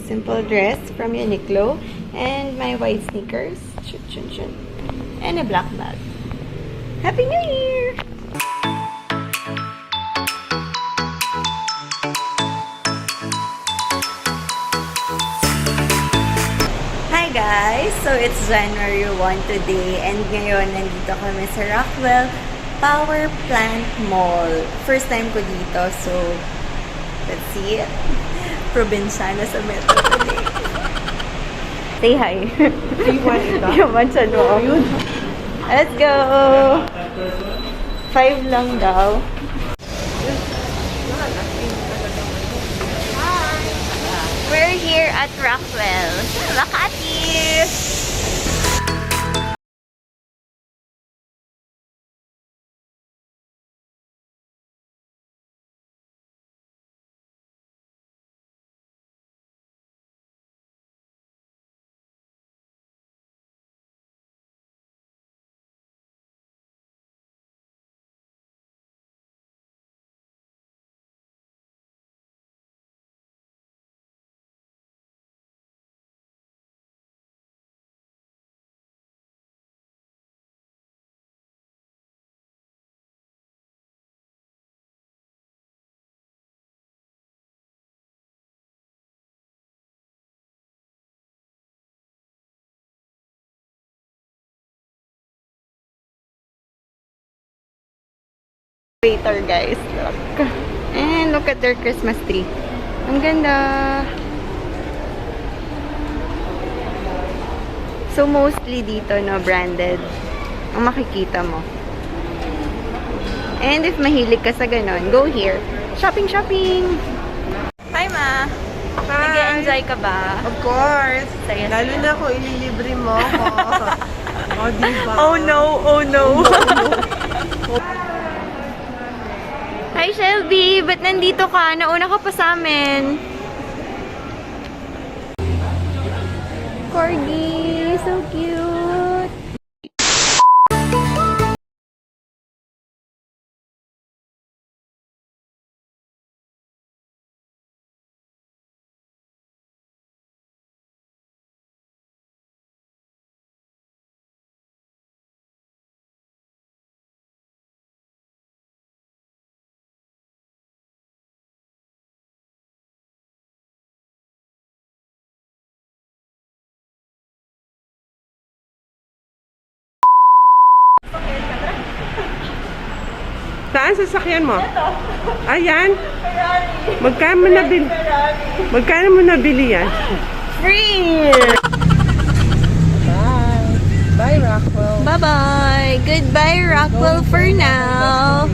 simple dress from Uniqlo. And my white sneakers. And a black bag. Happy New Year! Hi guys! So it's January 1 today and ngayon nandito kami sa Rockwell Power Plant Mall. First time ko dito, so let's see it. Provinciana sa Metro today. Say hi. Yaman siya no. Let's go! 5 lang daw. We're here at Rockwell. Makati! Waiter guys, look. And look at their Christmas tree. Ang ganda. So mostly dito no, branded ang makikita mo. And if mahilig ka sa ganon, go here. Shopping, shopping! Hi ma! Hi! Nag-enjoy ka ba? Of course! Saya. Lalo na kung ililibre mo ako. O, diba? Oh no! Oh no! Hi Shelby! Ba't nandito ka? Nauna ka pa sa amin. Corgi! So cute! Saan sasakyan mo? Ayan. Magkano mo nabili? Magkano mo nabili yan? Free! Bye. Bye, Rockwell. Bye-bye! Goodbye, Rockwell, for now!